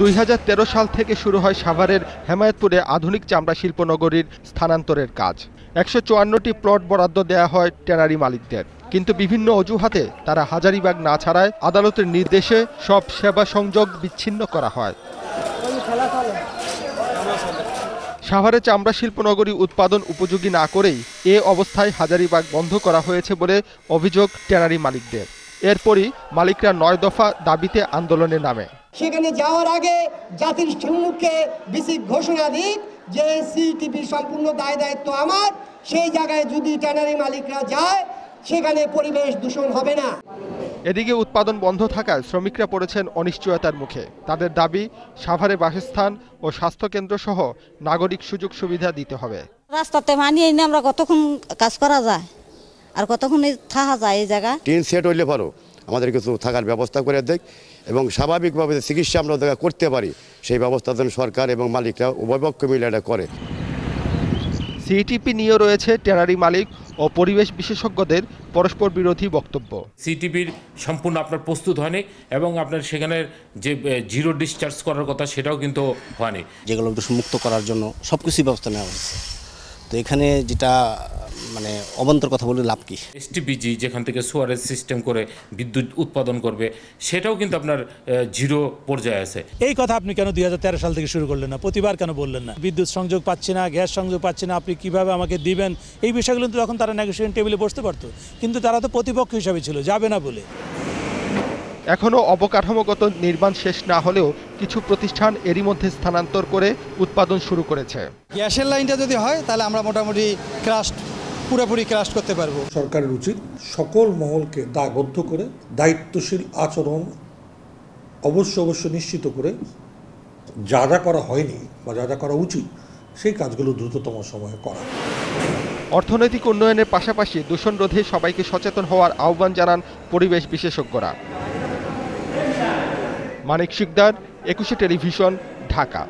2013 সাল থেকে শুরু হয় সাভারের হেমায়েতপুরে আধুনিক চামড়া শিল্প নগরীর স্থানান্তরের কাজ। 154টি প্লট বরাদ্দ দেয়া হয় ট্যানারি মালিকদের, কিন্তু বিভিন্ন অজুহাতে তারা হাজারীবাগ না ছাড়ায় আদালতের নির্দেশে সব সেবা সংযোগ বিচ্ছিন্ন করা হয়। সাভারে চামড়া শিল্প নগরী উৎপাদন উপযোগী না করেই এ অবস্থায় হাজারীবাগ বন্ধ করা হয়েছে বলে অভিযোগ ট্যানারি মালিকদের। এরপরই মালিকরা 9 দফা দাবিতে আন্দোলনে নামে। সেখানে যাওয়ার আগে জাতির সম্মুখে বিসি ঘোষণা দিক যে সিটিপির সম্পূর্ণ দায় দায়িত্ব আমার, সেই জায়গায় যদি ট্যানারি মালিকরা যায় সেখানে পরিবেশ দূষণ হবে না। এদিকে উৎপাদন বন্ধ থাকায় শ্রমিকরা পড়েছেন অনিশ্চয়তার মুখে। তাদের দাবি সাভারে বাসস্থান ও স্বাস্থ্যকেন্দ্র সহ নাগরিক সুযোগ সুবিধা দিতে হবে। রাস্তাতে মানিয়ে নিয়ে আমরা কতক্ষণ কাজ করা যায় আর কতক্ষণ থাকা যায় এই জায়গা। টিন সেট হইলে পারো আমাদের কিছু থাকার ব্যবস্থা করে দেয় এবং স্বাভাবিকভাবে চিকিৎসা আমরা করতে পারি সেই ব্যবস্থা যেন সরকার এবং মালিকরা উভয় পক্ষ মিলে এটা করে। সিটিপি নিয়ে রয়েছে ট্যানারি মালিক ও পরিবেশ বিশেষজ্ঞদের পরস্পর বিরোধী বক্তব্য। সিটিপির সম্পূর্ণ আপনার প্রস্তুত হয়নি এবং আপনার সেখানে যে জিরো ডিসচার্জ করার কথা সেটাও কিন্তু হয়নি। যেগুলো দূষণমুক্ত করার জন্য সব কিছুই ব্যবস্থা নেওয়া হয়েছে, তো এখানে যেটা মানে অবান্তর কথা বলে লাভ কি? এসটিপিজি যেখান থেকে সুয়ারেজ সিস্টেম করে বিদ্যুৎ উৎপাদন করবে সেটাও কিন্তু আপনার জিরো পর্যায়ে আছে। এই কথা আপনি কেন 2013 সাল থেকে শুরু করলেন না? প্রতিবার কেন বললেন না? বিদ্যুৎ সংযোগ পাচ্ছি না, গ্যাস সংযোগ পাচ্ছি না, আপনি কিভাবে আমাকে দিবেন? এই বিষয়গুলো তো তখন তারা নেগোসিয়েশন টেবিলে বসতে পারতো, কিন্তু তারা তো প্রতিপক্ষ হিসাবে ছিল, যাবে না বলে। এখনও অবকাঠামোগত নির্মাণ শেষ না হলেও কিছু প্রতিষ্ঠান এরই মধ্যে স্থানান্তর করে উৎপাদন শুরু করেছে। গ্যাসের লাইনটা যদি হয় তাহলে আমরা মোটামুটি পুরোপুরি ক্রাশ করতে পারবো। সরকারের উচিত সকল মহলকে দায়বদ্ধ করে দায়িত্বশীল আচরণ অবশ্য নিশ্চিত করে যা যা করা হয়নি বা যা যা করা উচিত সেই কাজগুলো দ্রুততম সময়ে করা। অর্থনৈতিক উন্নয়নের পাশাপাশি দূষণ রোধে সবাইকে সচেতন হওয়ার আহ্বান জানান পরিবেশ বিশেষজ্ঞরা। মানিক শিকদার, 21 টেলিভিশন, ঢাকা।